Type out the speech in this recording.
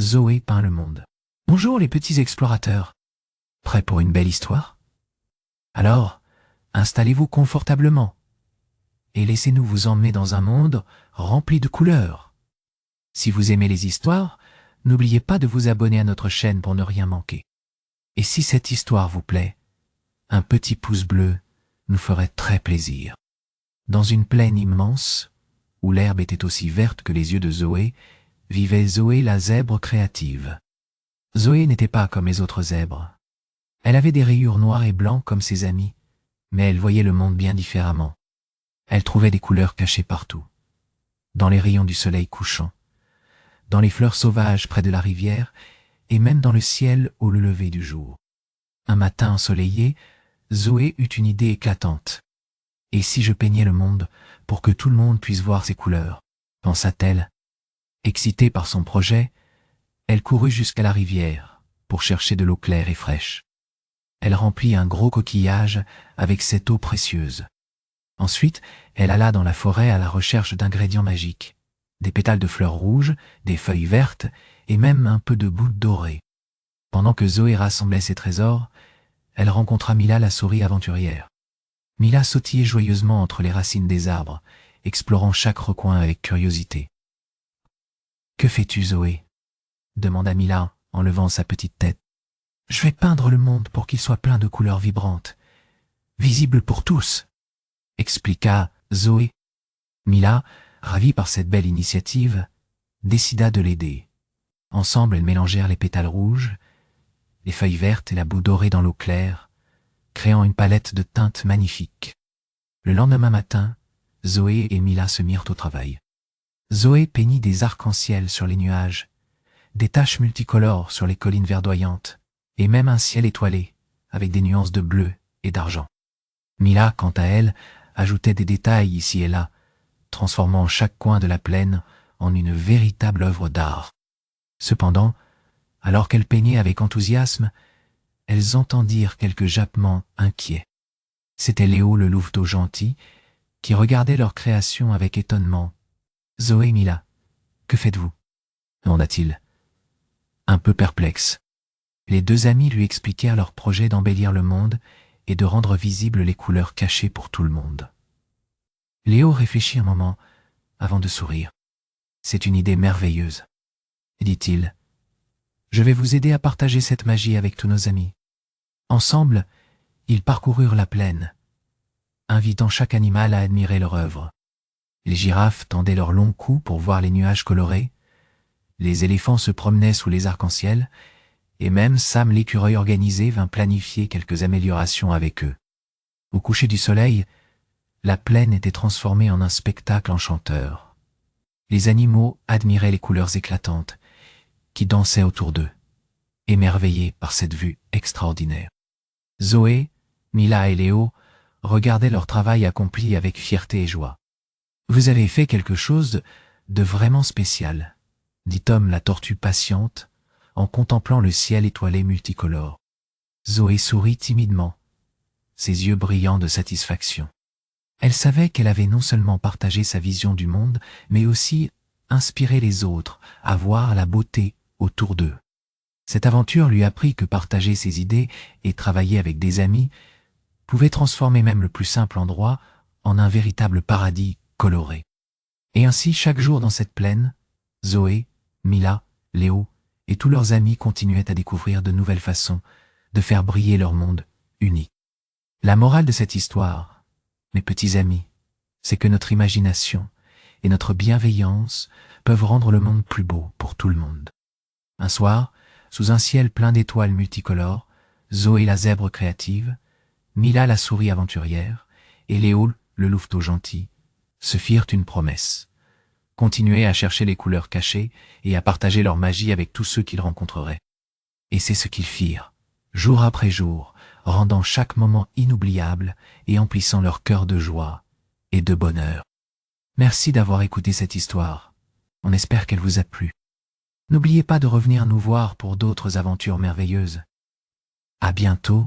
Zoé peint le monde. Bonjour les petits explorateurs. Prêts pour une belle histoire? Alors, installez-vous confortablement et laissez-nous vous emmener dans un monde rempli de couleurs. Si vous aimez les histoires, n'oubliez pas de vous abonner à notre chaîne pour ne rien manquer. Et si cette histoire vous plaît, un petit pouce bleu nous ferait très plaisir. Dans une plaine immense, où l'herbe était aussi verte que les yeux de Zoé, vivait Zoé la zèbre créative. Zoé n'était pas comme les autres zèbres. Elle avait des rayures noires et blancs comme ses amis, mais elle voyait le monde bien différemment. Elle trouvait des couleurs cachées partout, dans les rayons du soleil couchant, dans les fleurs sauvages près de la rivière et même dans le ciel au lever du jour. Un matin ensoleillé, Zoé eut une idée éclatante. « Et si je peignais le monde pour que tout le monde puisse voir ces couleurs ?» pensa-t-elle. Excitée par son projet, elle courut jusqu'à la rivière pour chercher de l'eau claire et fraîche. Elle remplit un gros coquillage avec cette eau précieuse. Ensuite, elle alla dans la forêt à la recherche d'ingrédients magiques, des pétales de fleurs rouges, des feuilles vertes et même un peu de boule dorée. Pendant que Zoé rassemblait ses trésors, elle rencontra Mila la souris aventurière. Mila sautillait joyeusement entre les racines des arbres, explorant chaque recoin avec curiosité. « Que fais-tu, Zoé ?» demanda Mila en levant sa petite tête. « Je vais peindre le monde pour qu'il soit plein de couleurs vibrantes, visibles pour tous, » expliqua Zoé. Mila, ravie par cette belle initiative, décida de l'aider. Ensemble, elles mélangèrent les pétales rouges, les feuilles vertes et la boue dorée dans l'eau claire, créant une palette de teintes magnifiques. Le lendemain matin, Zoé et Mila se mirent au travail. Zoé peignit des arcs-en-ciel sur les nuages, des taches multicolores sur les collines verdoyantes, et même un ciel étoilé, avec des nuances de bleu et d'argent. Mila, quant à elle, ajoutait des détails ici et là, transformant chaque coin de la plaine en une véritable œuvre d'art. Cependant, alors qu'elles peignaient avec enthousiasme, elles entendirent quelques jappements inquiets. C'était Léo le louveteau gentil, qui regardait leur création avec étonnement. « Zoé, Mila, que faites-vous » demanda-t-il, un peu perplexe. Les deux amis lui expliquèrent leur projet d'embellir le monde et de rendre visibles les couleurs cachées pour tout le monde. Léo réfléchit un moment avant de sourire. « C'est une idée merveilleuse, » dit-il. « Je vais vous aider à partager cette magie avec tous nos amis. » Ensemble, ils parcoururent la plaine, invitant chaque animal à admirer leur œuvre. Les girafes tendaient leurs longs cous pour voir les nuages colorés, les éléphants se promenaient sous les arcs-en-ciel, et même Sam l'écureuil organisé vint planifier quelques améliorations avec eux. Au coucher du soleil, la plaine était transformée en un spectacle enchanteur. Les animaux admiraient les couleurs éclatantes qui dansaient autour d'eux, émerveillés par cette vue extraordinaire. Zoé, Mila et Léo regardaient leur travail accompli avec fierté et joie. « Vous avez fait quelque chose de vraiment spécial, » dit Tom la tortue patiente, en contemplant le ciel étoilé multicolore. Zoé sourit timidement, ses yeux brillants de satisfaction. Elle savait qu'elle avait non seulement partagé sa vision du monde, mais aussi inspiré les autres à voir la beauté autour d'eux. Cette aventure lui apprit que partager ses idées et travailler avec des amis pouvait transformer même le plus simple endroit en un véritable paradis coloré. Et ainsi, chaque jour dans cette plaine, Zoé, Mila, Léo et tous leurs amis continuaient à découvrir de nouvelles façons de faire briller leur monde uni. La morale de cette histoire, mes petits amis, c'est que notre imagination et notre bienveillance peuvent rendre le monde plus beau pour tout le monde. Un soir, sous un ciel plein d'étoiles multicolores, Zoé la zèbre créative, Mila la souris aventurière et Léo le louveteau gentil se firent une promesse: continuer à chercher les couleurs cachées et à partager leur magie avec tous ceux qu'ils rencontreraient. Et c'est ce qu'ils firent, jour après jour, rendant chaque moment inoubliable et emplissant leur cœur de joie et de bonheur. Merci d'avoir écouté cette histoire. On espère qu'elle vous a plu. N'oubliez pas de revenir nous voir pour d'autres aventures merveilleuses. À bientôt